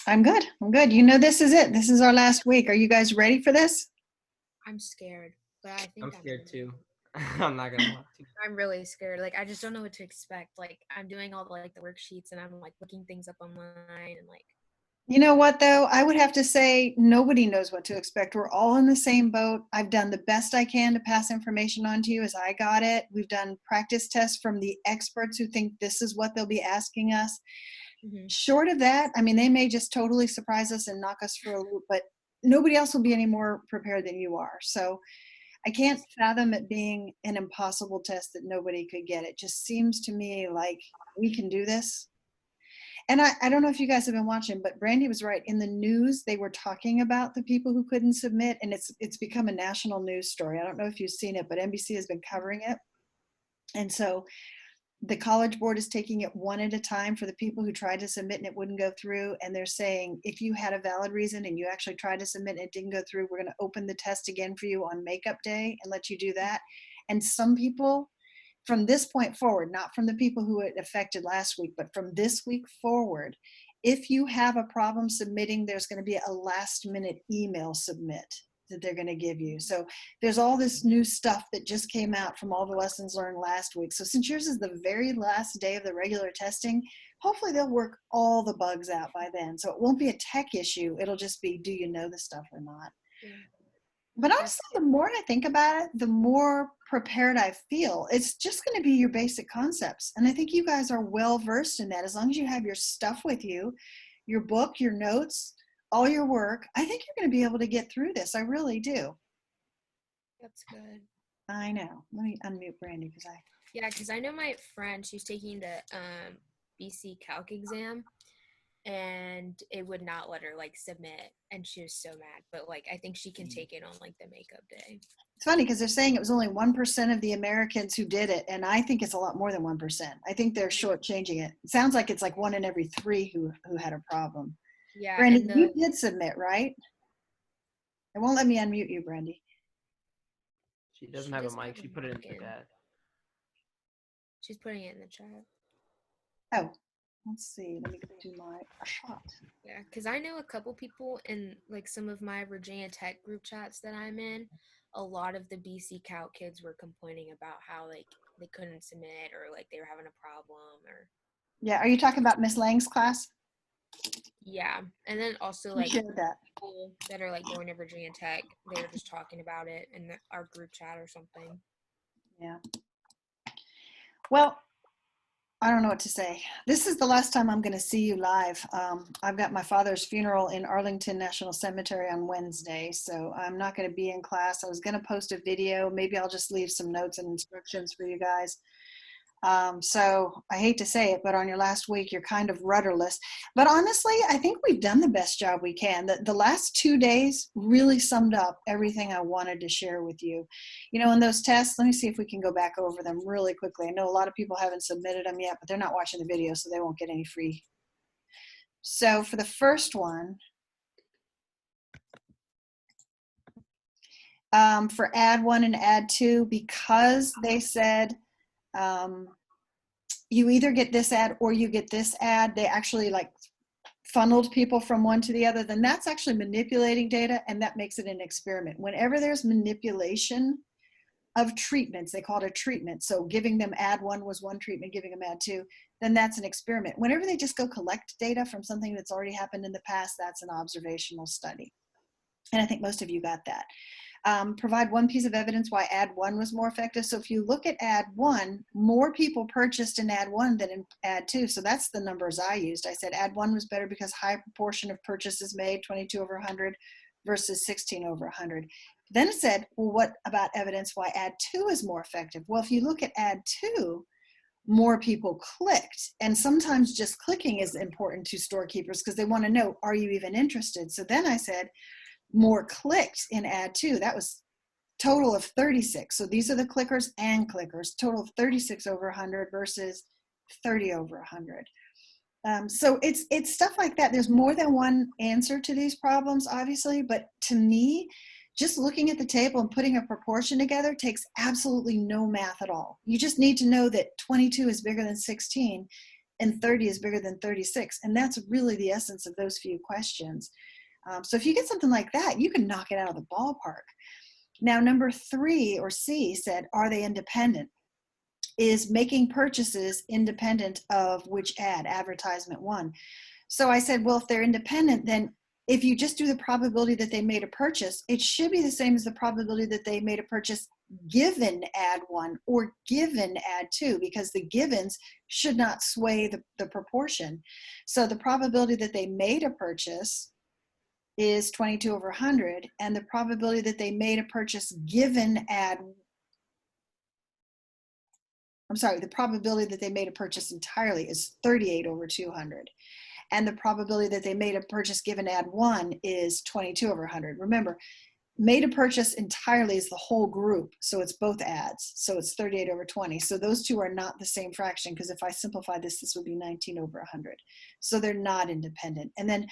I'm good. I'm good. You know, this is it. This is our last week. Are you guys ready for this? I'm scared, but I I'm think I'm scared ready. too. I'm not gonna lie. I'm really scared. Like I just don't know what to expect. Like I'm doing all the worksheets and I'm like looking things up online and like You know what, though? I would have to say nobody knows what to expect. We're all in the same boat. I've done the best I can to pass information on to you as I got it. We've done practice tests from the experts who think this is what they'll be asking us. hmm Short of that, I mean, they may just totally surprise us and knock us for a loop, but nobody else will be any more prepared than you are. So I can't fathom it being an impossible test that nobody could get. It just seems to me like we can do this. And I don't know if you guys have been watching, but Brandy was right. In the news, they were talking about the people who couldn't submit, and it's become a national news story. I don't know if you've seen it, but NBC has been covering it. And so the College Board is taking it one at a time for the people who tried to submit and it wouldn't go through. And they're saying, if you had a valid reason and you actually tried to submit and it didn't go through, we're going to open the test again for you on makeup day and let you do that. And some people, from this point forward, not from the people who it affected last week, but from this week forward, if you have a problem submitting, there's going to be a last minute email submit that they're going to give you. So there's all this new stuff that just came out from all the lessons learned last week. So since yours is the very last day of the regular testing, hopefully they'll work all the bugs out by then. So it won't be a tech issue. It'll just be, do you know the stuff or not? yeah. But That's honestly, the more I think about it, the more prepared I feel. It's just going to be your basic concepts. And I think you guys are well versed in that. As long as you have your stuff with you, your book, your notes, all your work, I think you're going to be able to get through this. I really do. that's good. I know. Let me unmute Brandy because I. Yeah, because I know my friend, she's taking the BC Calc exam and it would not let her like submit and she was so mad. But like I think she can take it on like the makeup day. It's funny because they're saying it was only 1% of the Americans who did it, and I think it's a lot more than 1%. I think they're shortchanging it. It sounds like it's like 1 in every 3 who had a problem. Yeah, Brandy, and you the did submit, right? It won't let me unmute you, Brandy. She doesn't she have a doesn't mic. have She put it a in mic the in. chat. She's putting it in the chat. Oh, let's see. Let me go to my shot. Yeah, because I know a couple people in like some of my Virginia Tech group chats that I'm in. A lot of the BC Cal kids were complaining about how like they couldn't submit or like they were having a problem or Yeah, are you talking about Miss Lang's class? yeah. And then also You like shared that. people that are like going to Virginia Tech, they were just talking about it in our group chat or something. Yeah. Well, I don't know what to say. This is the last time I'm going to see you live. I've got my father's funeral in Arlington National Cemetery on Wednesday, so I'm not going to be in class. I was going to post a video. Maybe I'll just leave some notes and instructions for you guys. So I hate to say it, but on your last week, you're kind of rudderless. But honestly, I think we've done the best job we can. The last 2 days really summed up everything I wanted to share with you. You know, in those tests, let me see if we can go back over them really quickly. I know a lot of people haven't submitted them yet, but they're not watching the video, so they won't get any free. So for the first one, for add 1 and add 2, because they said, you either get this ad or you get this ad, they actually like funneled people from one to the other, then that's actually manipulating data, and that makes it an experiment. Whenever there's manipulation of treatments, they call it a treatment. So giving them ad 1 was one treatment, giving them ad 2, then that's an experiment. Whenever they just go collect data from something that's already happened in the past, that's an observational study. And I think most of you got that. Provide one piece of evidence why ad 1 was more effective. So if you look at ad 1, more people purchased in ad 1 than in ad 2. So that's the numbers I used. I said ad 1 was better because high proportion of purchases made, 22 over 100 versus 16 over 100. Then it said, well, what about evidence why ad 2 is more effective? Well, if you look at ad 2, more people clicked. And sometimes just clicking is important to storekeepers because they want to know, are you even interested? So then I said, more clicked in ad 2. That was total of 36. So these are the clickers and clickers, total of 36 over 100 versus 30 over 100. So it's stuff like that. There's more than one answer to these problems, obviously, but to me, just looking at the table and putting a proportion together takes absolutely no math at all. You just need to know that 22 is bigger than 16, and 30 is bigger than 36. And that's really the essence of those few questions. So if you get something like that, you can knock it out of the ballpark. Now, number 3, or C, said, are they independent? Is making purchases independent of which ad, advertisement 1? So I said, well, if they're independent, then if you just do the probability that they made a purchase, it should be the same as the probability that they made a purchase given ad 1 or given ad 2, because the givens should not sway the proportion. So the probability that they made a purchase is 22 over 100, and the probability that they made a purchase given ad, I'm sorry, the probability that they made a purchase entirely is 38 over 200. And the probability that they made a purchase given ad 1 is 22 over 100. Remember, made a purchase entirely is the whole group, so it's both ads. So it's 38 over 20. So those two are not the same fraction, because if I simplify this, this would be 19 over 100. So they're not independent. And then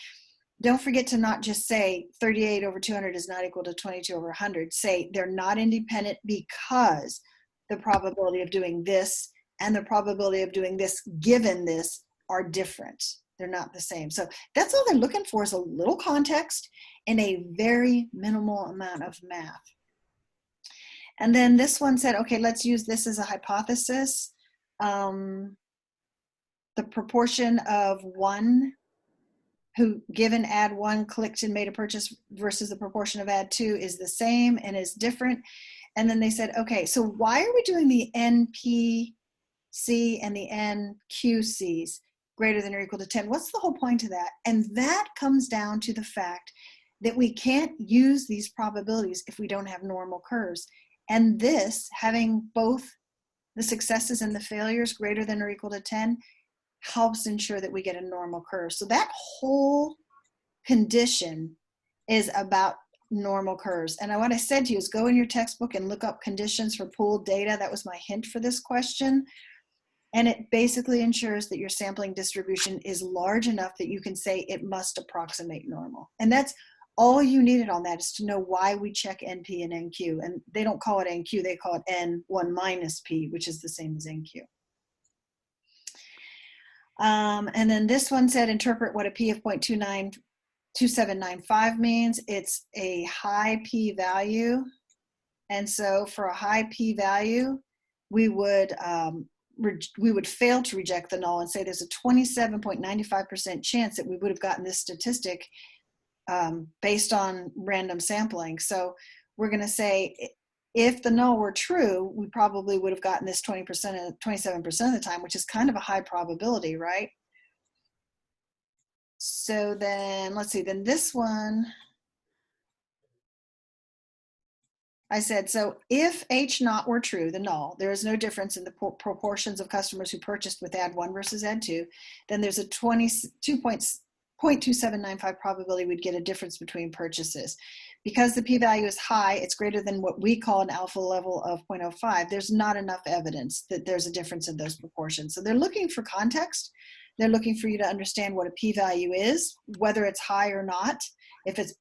don't forget to not just say 38 over 200 is not equal to 22 over 100. Say they're not independent because the probability of doing this and the probability of doing this given this are different. They're not the same. So that's all they're looking for, is a little context and a very minimal amount of math. And then this one said, okay, let's use this as a hypothesis. The proportion of 1 who given ad 1 clicked and made a purchase versus the proportion of ad 2 is the same and is different. And then they said, okay, so why are we doing the NPC and the NQCs greater than or equal to 10? What's the whole point of that? And that comes down to the fact that we can't use these probabilities if we don't have normal curves. And this, having both the successes and the failures greater than or equal to 10, helps ensure that we get a normal curve. So that whole condition is about normal curves. And what I said to you is go in your textbook and look up conditions for pooled data. That was my hint for this question. And it basically ensures that your sampling distribution is large enough that you can say it must approximate normal. And that's all you needed on that, is to know why we check NP and NQ. And they don't call it NQ, they call it N1 minus P, which is the same as NQ. And then this one said, interpret what a P of 0.2795 means. It's a high P value. And so for a high P value, we would fail to reject the null and say there's a 27.95% chance that we would have gotten this statistic based on random sampling. So we're going to say, if the null were true, we probably would have gotten this 20%, 27% of the time, which is kind of a high probability, right? So then, let's see, then this one, I said, so if H naught were true, the null, there is no difference in the proportions of customers who purchased with ad 1 versus ad 2, then there's a 0.2795 probability we'd get a difference between purchases. Because the p-value is high, it's greater than what we call an alpha level of 0.05. There's not enough evidence that there's a difference in those proportions. So they're looking for context. They're looking for you to understand what a p-value is, whether it's high or not. If it's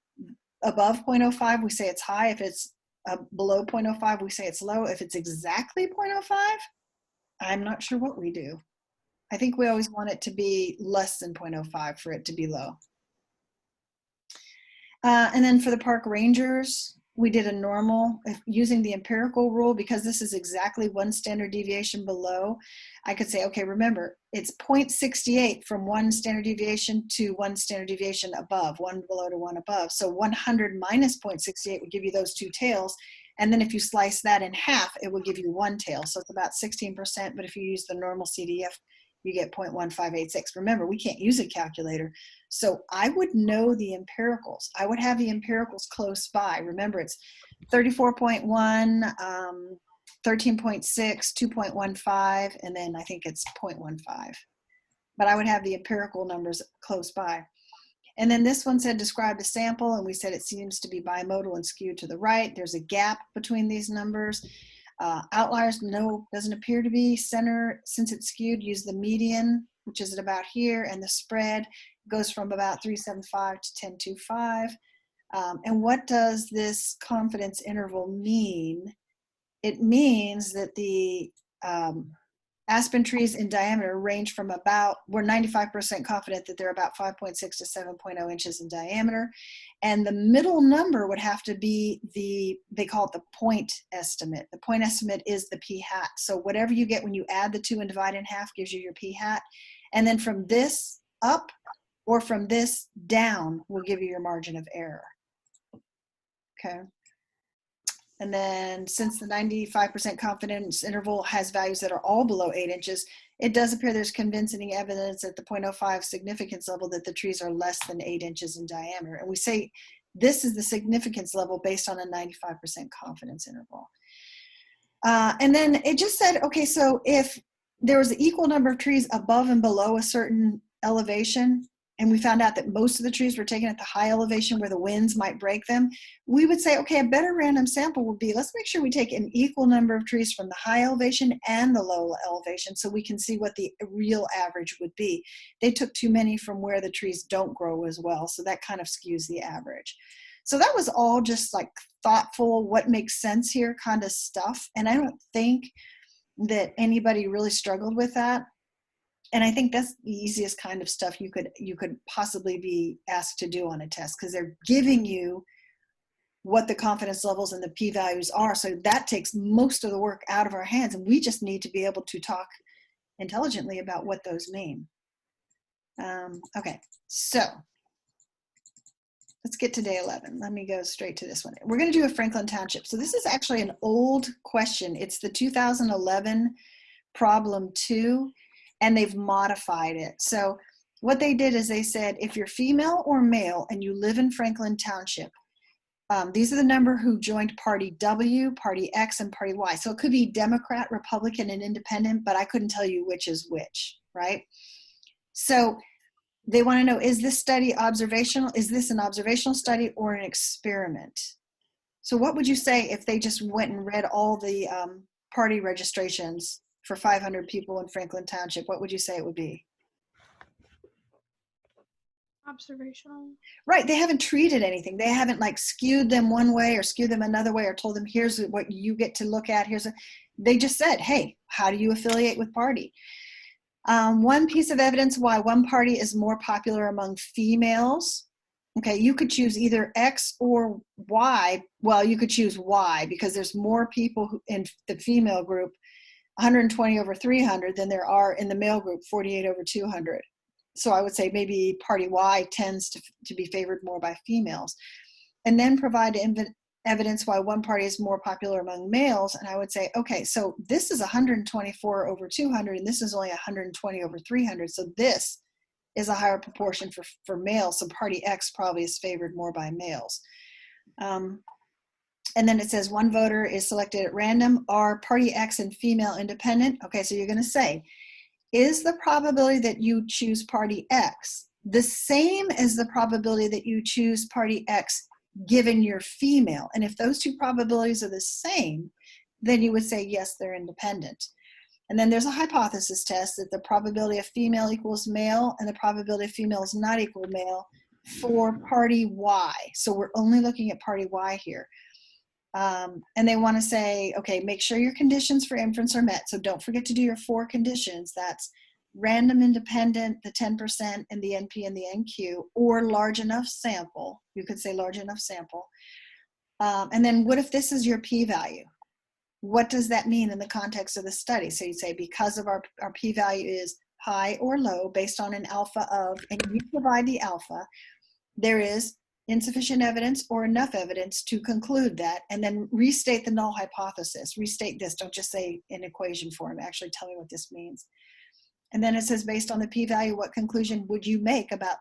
above 0.05, we say it's high. If it's below 0.05, we say it's low. If it's exactly 0.05, I'm not sure what we do. I think we always want it to be less than 0.05 for it to be low. And then for the park rangers, we did a normal using the empirical rule. Because this is exactly 1 standard deviation below, I could say, okay, remember, it's 0.68 from 1 standard deviation to 1 standard deviation above, 1 below to 1 above. So 100 minus 0.68 would give you those 2 tails. And then if you slice that in half, it will give you 1 tail. So it's about 16%. But if you use the normal CDF, you get 0.1586. Remember, we can't use a calculator. So I would know the empiricals. I would have the empiricals close by. Remember, it's 34.1, 13.6, 2.15, and then I think it's 0.15. But I would have the empirical numbers close by. And then this one said, describe the sample, and we said it seems to be bimodal and skewed to the right. There's a gap between these numbers. Outliers, no, doesn't appear to be. Center, since it's skewed, use the median, which is at about here, and the spread goes from about 375 to 1025. And what does this confidence interval mean? It means that the aspen trees in diameter range from about, we're 95% confident that they're about 5.6 to 7.0 inches in diameter. And the middle number would have to be they call it the point estimate. The point estimate is the p hat. So whatever you get when you add the two and divide in half gives you your p hat. And then from this up or from this down will give you your margin of error. Okay. And then since the 95% confidence interval has values that are all below 8 inches, it does appear there's convincing evidence at the 0.05 significance level that the trees are less than 8 inches in diameter. And we say this is the significance level based on a 95% confidence interval. And then it just said, okay, so if there was an equal number of trees above and below a certain elevation, and we found out that most of the trees were taken at the high elevation where the winds might break them, we would say, okay, a better random sample would be, let's make sure we take an equal number of trees from the high elevation and the low elevation so we can see what the real average would be. They took too many from where the trees don't grow as well, so that kind of skews the average. So that was all just like thoughtful, what makes sense here kind of stuff. And I don't think that anybody really struggled with that. And I think that's the easiest kind of stuff you could possibly be asked to do on a test, because they're giving you what the confidence levels and the p-values are. So that takes most of the work out of our hands, and we just need to be able to talk intelligently about what those mean. Okay, so let's get to day 11. Let me go straight to this one. We're going to do a Franklin Township. So this is actually an old question. It's the 2011 problem 2. And they've modified it. So what they did is they said, if you're female or male and you live in Franklin Township, these are the number who joined Party W, Party X, and Party Y. So it could be Democrat, Republican, and Independent, but I couldn't tell you which is which, right? So they want to know, is this study observational? Is this an observational study or an experiment? So what would you say if they just went and read all the party registrations for 500 people in Franklin Township? What would you say it would be? Observational. Right, they haven't treated anything. They haven't like skewed them one way or skewed them another way or told them, here's what you get to look at. They just said, hey, how do you affiliate with party? One piece of evidence why one party is more popular among females. Okay, you could choose either X or Y. Well, you could choose Y because there's more people in the female group, 120 over 300, than there are in the male group, 48 over 200. So I would say maybe Party Y tends to be favored more by females. And then provide evidence why one party is more popular among males. And I would say, okay, so this is 124 over 200, and this is only 120 over 300. So this is a higher proportion for males. So Party X probably is favored more by males. And then it says one voter is selected at random. Are Party X and female independent? Okay, so you're going to say, is the probability that you choose Party X the same as the probability that you choose Party X given you're female? And if those two probabilities are the same, then you would say, yes, they're independent. And then there's a hypothesis test that the probability of female equals male and the probability of female is not equal male for Party Y. So we're only looking at Party Y here. And they want to say, okay, make sure your conditions for inference are met. So don't forget to do your 4 conditions. That's random independent, the 10%, and the NP and the NQ, or large enough sample. You could say large enough sample. And then what if this is your p-value? What does that mean in the context of the study? So you say, because of our p-value is high or low based on an alpha of, and you provide the alpha, there is insufficient evidence or enough evidence to conclude that, and then restate the null hypothesis. Restate this, don't just say in equation form, actually tell me what this means. And then it says, based on the p-value, what conclusion would you make about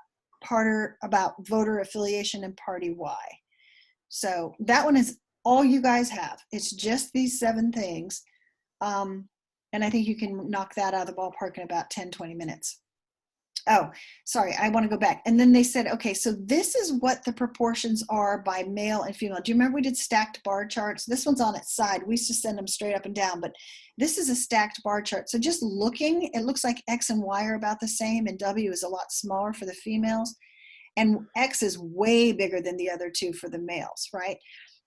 voter affiliation in Party Y? So that one is all you guys have. It's just these 7 things. And I think you can knock that out of the ballpark in about 10, 20 minutes. Oh, sorry, I want to go back. And then they said, okay, so this is what the proportions are by male and female. Do you remember we did stacked bar charts? This one's on its side. We used to send them straight up and down, but this is a stacked bar chart. So just looking, it looks like X and Y are about the same, and W is a lot smaller for the females. And X is way bigger than the other 2 for the males, right?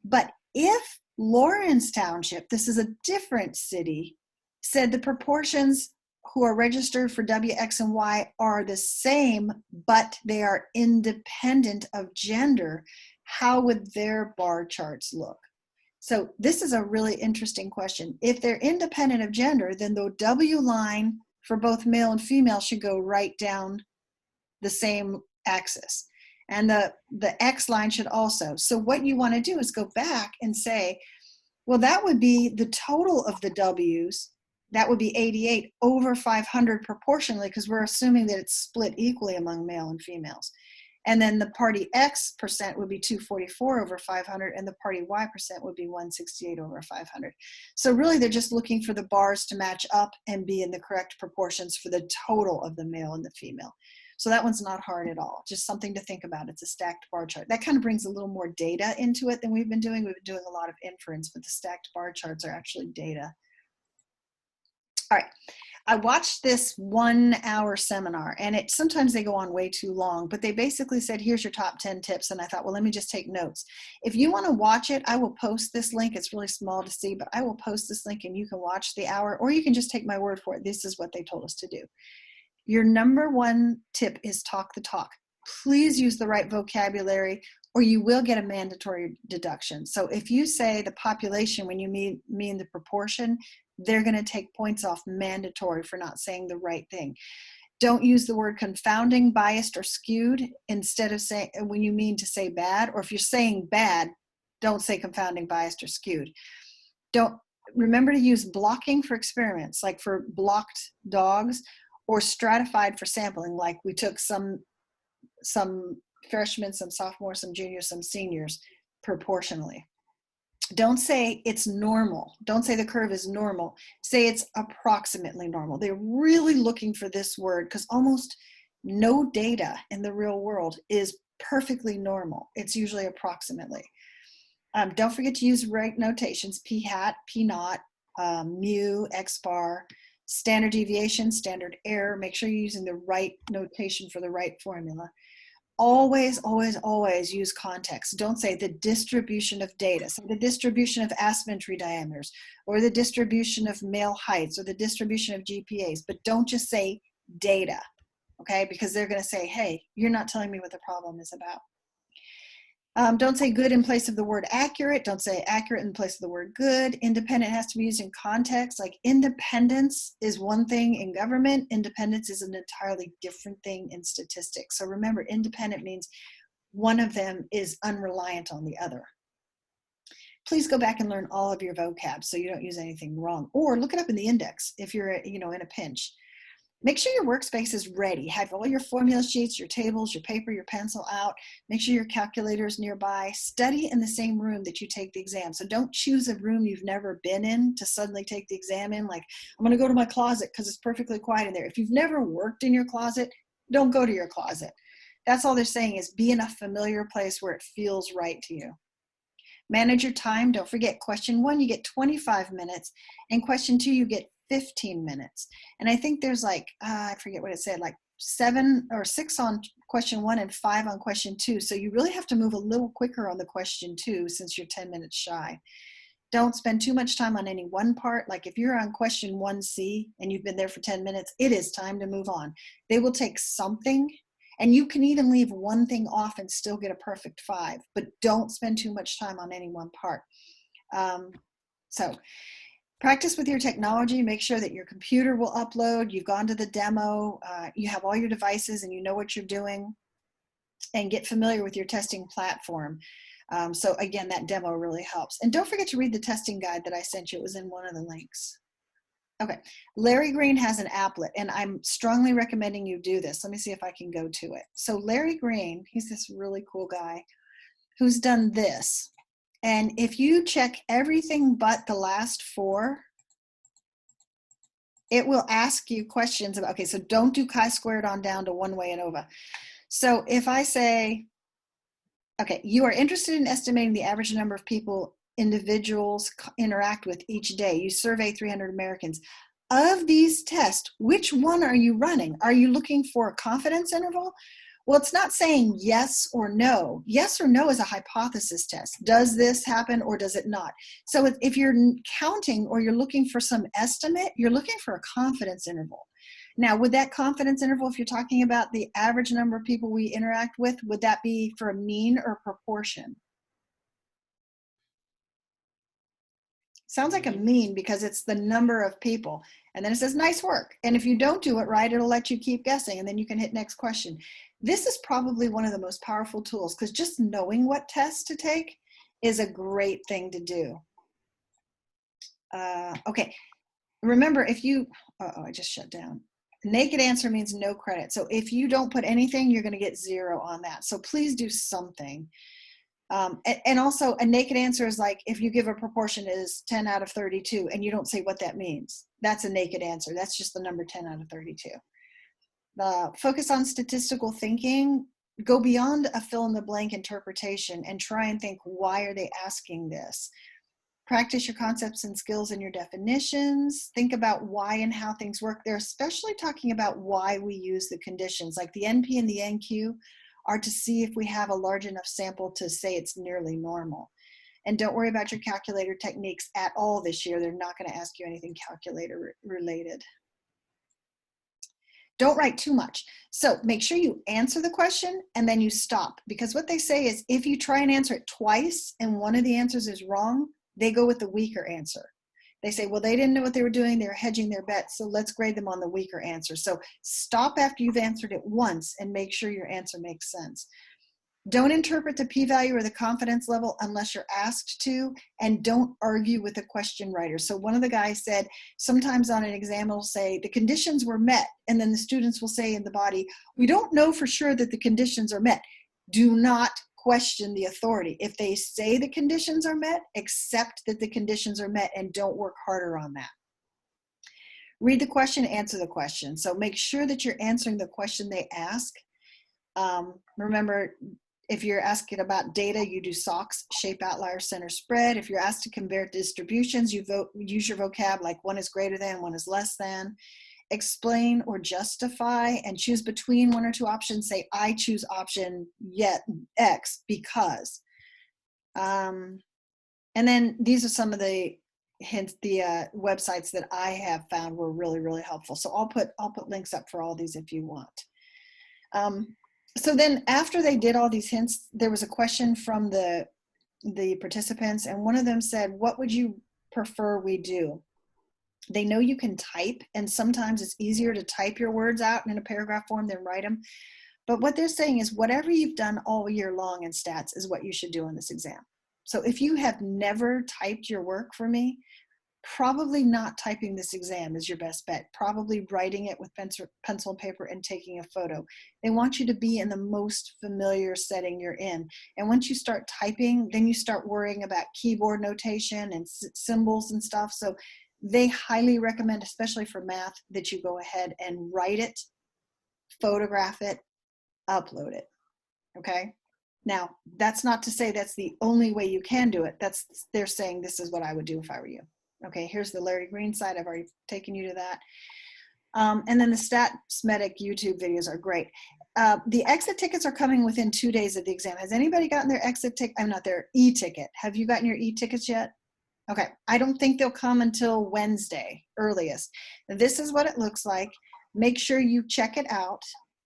But if Lawrence Township, this is a different city, said the proportions who are registered for W, X, and Y are the same, but they are independent of gender, how would their bar charts look? So this is a really interesting question. If they're independent of gender, then the W line for both male and female should go right down the same axis. And the X line should also. So what you want to do is go back and say, well, that would be the total of the W's. That would be 88 over 500 proportionally, because we're assuming that it's split equally among male and females. And then the party X percent would be 244 over 500, and the party Y percent would be 168 over 500. So really, they're just looking for the bars to match up and be in the correct proportions for the total of the male and the female. So that one's not hard at all, just something to think about. It's a stacked bar chart. That kind of brings a little more data into it than we've been doing. We've been doing a lot of inference, but the stacked bar charts are actually data. All right. I watched this 1 hour seminar, and sometimes they go on way too long, but they basically said, here's your top 10 tips. And I thought, well, let me just take notes. If you want to watch it, I will post this link. It's really small to see, but I will post this link and you can watch the hour, or you can just take my word for it. This is what they told us to do. Your number one tip is talk the talk. Please use the right vocabulary, or you will get a mandatory deduction. So if you say the population when you mean the proportion, they're going to take points off mandatory for not saying the right thing. Don't use the word confounding, biased, or skewed instead of saying when you mean to say bad, or if you're saying bad, don't say confounding, biased, or skewed. Don't remember to use blocking for experiments, like for blocked dogs, or stratified for sampling, like we took some freshmen, some sophomores, some juniors, some seniors proportionally. Don't say it's normal. Don't say the curve is normal. Say it's approximately normal. They're really looking for this word because almost no data in the real world is perfectly normal. It's usually approximately. Don't forget to use right notations, p hat, p naught, mu, x bar, standard deviation, standard error. Make sure you're using the right notation for the right formula. Always, always, always use context. Don't say the distribution of data. So the distribution of asymmetry diameters, or the distribution of male heights, or the distribution of GPAs, but don't just say data, okay? Because they're gonna say, hey, you're not telling me what the problem is about. Don't say good in place of the word accurate. Don't say accurate in place of the word good. Independent has to be used in context. Like independence is one thing in government. Independence is an entirely different thing in statistics. So remember, independent means one of them is unreliant on the other. Please go back and learn all of your vocab so you don't use anything wrong. Or look it up in the index if you're in a pinch. Make sure your workspace is ready. Have all your formula sheets, your tables, your paper, your pencil out. Make sure your calculator is nearby. Study in the same room that you take the exam. So don't choose a room you've never been in to suddenly take the exam in. Like, I'm going to go to my closet because it's perfectly quiet in there. If you've never worked in your closet, don't go to your closet. That's all they're saying is be in a familiar place where it feels right to you. Manage your time. Don't forget, question 1, you get 25 minutes. And question 2, you get 15 minutes. And I think there's like, I forget what it said, like 7 or 6 on question 1 and 5 on question 2. So you really have to move a little quicker on the question 2 since you're 10 minutes shy. Don't spend too much time on any one part. Like if you're on question 1C and you've been there for 10 minutes, it is time to move on. They will take something, and you can even leave one thing off and still get a perfect 5, but don't spend too much time on any one part. So practice with your technology. Make sure that your computer will upload. You've gone to the demo. You have all your devices and you know what you're doing. And get familiar with your testing platform. So again, that demo really helps. And don't forget to read the testing guide that I sent you. It was in one of the links. Okay, Larry Green has an applet, and I'm strongly recommending you do this. Let me see if I can go to it. So Larry Green, he's this really cool guy who's done this. And if you check everything but the last 4, it will ask you questions about, okay, so don't do chi-squared on down to 1 way and over. So if I say, okay, you are interested in estimating the average number of people individuals interact with each day. You survey 300 Americans. Of these tests, which one are you running? Are you looking for a confidence interval? Well, it's not saying yes or no. Yes or no is a hypothesis test. Does this happen or does it not? So if you're counting or you're looking for some estimate, you're looking for a confidence interval. Now, would that confidence interval, if you're talking about the average number of people we interact with, would that be for a mean or proportion? Sounds like a mean because it's the number of people. And then it says, nice work. And if you don't do it right, it'll let you keep guessing and then you can hit next question. This is probably one of the most powerful tools because just knowing what tests to take is a great thing to do. Okay, remember if you, I just shut down. Naked answer means no credit. So if you don't put anything, you're gonna get 0 on that. So please do something. And also a naked answer is like if you give a proportion is 10 out of 32 and you don't say what that means. That's a naked answer. That's just the number 10 out of 32. Focus on statistical thinking. Go beyond a fill-in-the-blank interpretation and try and think, why are they asking this? Practice your concepts and skills and your definitions. Think about why and how things work. They're especially talking about why we use the conditions. Like the NP and the NQ are to see if we have a large enough sample to say it's nearly normal. And don't worry about your calculator techniques at all this year. They're not going to ask you anything calculator related. Don't write too much. So make sure you answer the question and then you stop. Because what they say is if you try and answer it twice and one of the answers is wrong, they go with the weaker answer. They say, well, they didn't know what they were doing. They were hedging their bets. So let's grade them on the weaker answer. So stop after you've answered it once and make sure your answer makes sense. Don't interpret the p-value or the confidence level unless you're asked to, and don't argue with the question writer. So one of the guys said, sometimes on an exam it'll say the conditions were met, and then the students will say in the body, we don't know for sure that the conditions are met. Do not question the authority. If they say the conditions are met, accept that the conditions are met and don't work harder on that. Read the question, answer the question. So make sure that you're answering the question they ask. Remember, if you're asking about data, you do SOX, shape, outlier, center, spread. If you're asked to compare distributions, you use your vocab like one is greater than, one is less than. Explain or justify and choose between one or two options. Say, I choose option X because. And then these are some of the hints, the websites that I have found were really, really helpful. So I'll put links up for all these if you want. So then after they did all these hints, there was a question from the participants, and one of them said, what would you prefer we do? They know you can type, and sometimes it's easier to type your words out in a paragraph form than write them. But what they're saying is whatever you've done all year long in stats is what you should do in this exam. So if you have never typed your work for me, probably not typing this exam is your best bet. Probably writing it with pencil and paper and taking a photo. They want you to be in the most familiar setting you're in. And once you start typing, then you start worrying about keyboard notation and symbols and stuff. So they highly recommend, especially for math, that you go ahead and write it, photograph it, upload it, okay? Now, that's not to say that's the only way you can do it. They're saying this is what I would do if I were you. Okay, here's the Larry Green side. I've already taken you to that. And then the StatsMedic YouTube videos are great. The exit tickets are coming within 2 days of the exam. Has anybody gotten their exit ticket? I'm not their e-ticket. Have you gotten your e-tickets yet? Okay, I don't think they'll come until Wednesday, earliest. This is what it looks like. Make sure you check it out,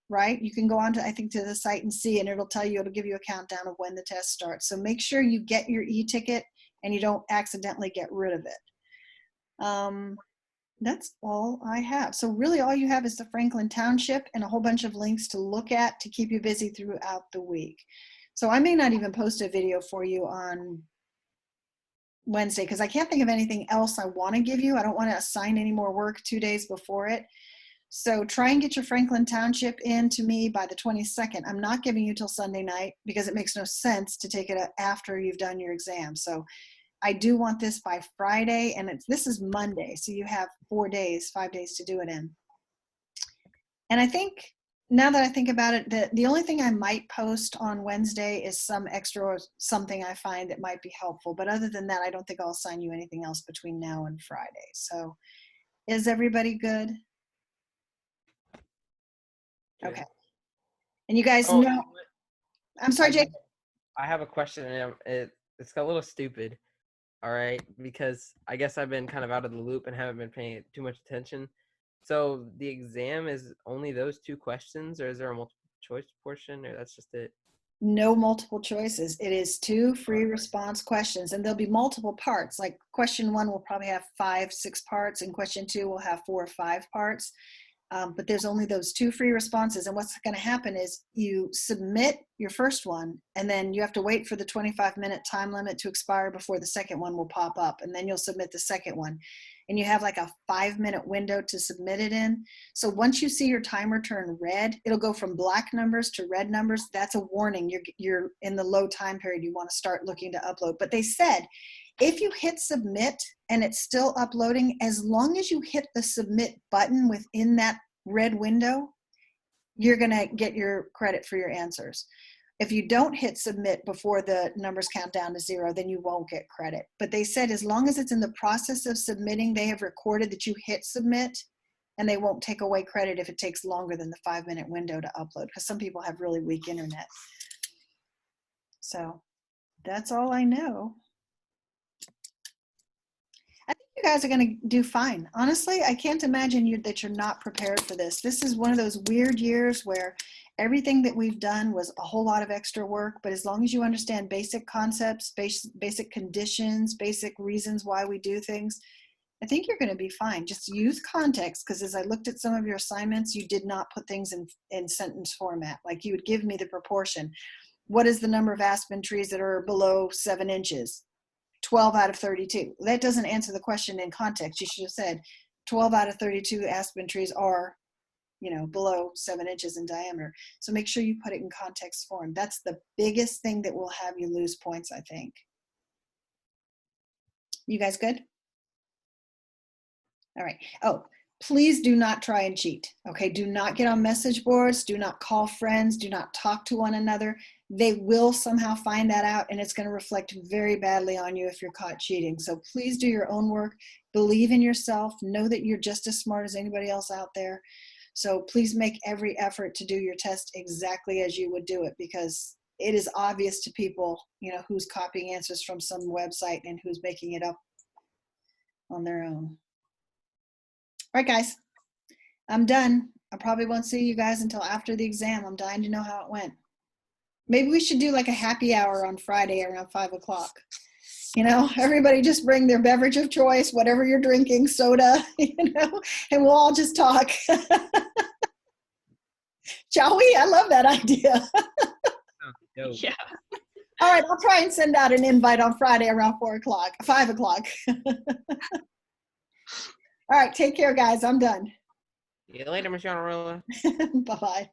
right? You can go on to, I think, to the site and see, and it'll tell you, it'll give you a countdown of when the test starts. So make sure you get your e-ticket and you don't accidentally get rid of it. That's all I have. So really all you have is the Franklin Township and a whole bunch of links to look at to keep you busy throughout the week. So I may not even post a video for you on Wednesday because I can't think of anything else I want to give you. I don't want to assign any more work 2 days before it. So try and get your Franklin Township in to me by the 22nd. I'm not giving you till Sunday night because it makes no sense to take it after you've done your exam. So I do want this by Friday, and this is Monday, so you have 5 days to do it in. And I think, now that I think about it, the only thing I might post on Wednesday is some extra or something I find that might be helpful. But other than that, I don't think I'll assign you anything else between now and Friday. So is everybody good? Okay. And you guys Oh, know, I'm sorry, I, Jake. I have a question, and it's a little stupid. All right, because I guess I've been kind of out of the loop and haven't been paying too much attention. So the exam is only those 2 questions, or is there a multiple choice portion, or that's just it? No multiple choices. It is 2 free Okay. response questions, and there'll be multiple parts. Like question 1 will probably have 5, 6 parts, and question 2 will have 4 or 5 parts. But there's only those 2 free responses. And what's going to happen is you submit your first one, and then you have to wait for the 25-minute time limit to expire before the second one will pop up. And then you'll submit the second one. And you have like a 5-minute window to submit it in. So once you see your timer turn red, it'll go from black numbers to red numbers. That's a warning. You're in the low time period. You want to start looking to upload. But they said, if you hit submit and it's still uploading, as long as you hit the submit button within that red window, you're going to get your credit for your answers. If you don't hit submit before the numbers count down to 0, then you won't get credit. But they said as long as it's in the process of submitting, they have recorded that you hit submit, and they won't take away credit if it takes longer than the 5-minute window to upload, because some people have really weak internet. So that's all I know. I think you guys are going to do fine. Honestly, I can't imagine that you're not prepared for this. This is one of those weird years where everything that we've done was a whole lot of extra work, but as long as you understand basic concepts, basic conditions, basic reasons why we do things, I think you're going to be fine. Just use context, because as I looked at some of your assignments, you did not put things in sentence format. Like you would give me the proportion. What is the number of aspen trees that are below 7 inches? 12 out of 32. That doesn't answer the question in context. You should have said 12 out of 32 aspen trees are, below 7 inches in diameter. So make sure you put it in context form. That's the biggest thing that will have you lose points, I think. You guys good? All right. Oh, please do not try and cheat. Okay. Do not get on message boards. Do not call friends. Do not talk to one another. They will somehow find that out, and it's going to reflect very badly on you if you're caught cheating. So please do your own work. Believe in yourself. Know that you're just as smart as anybody else out there. So please make every effort to do your test exactly as you would do it, because it is obvious to people, who's copying answers from some website and who's making it up on their own. All right, guys, I'm done. I probably won't see you guys until after the exam. I'm dying to know how it went. Maybe we should do like a happy hour on Friday around 5 o'clock. Everybody just bring their beverage of choice, whatever you're drinking, soda, and we'll all just talk. Shall we? I love that idea. Yeah. All right, I'll try and send out an invite on Friday around 5 o'clock. All right, take care, guys. I'm done. See you later, Miss Yarnarella. Bye-bye.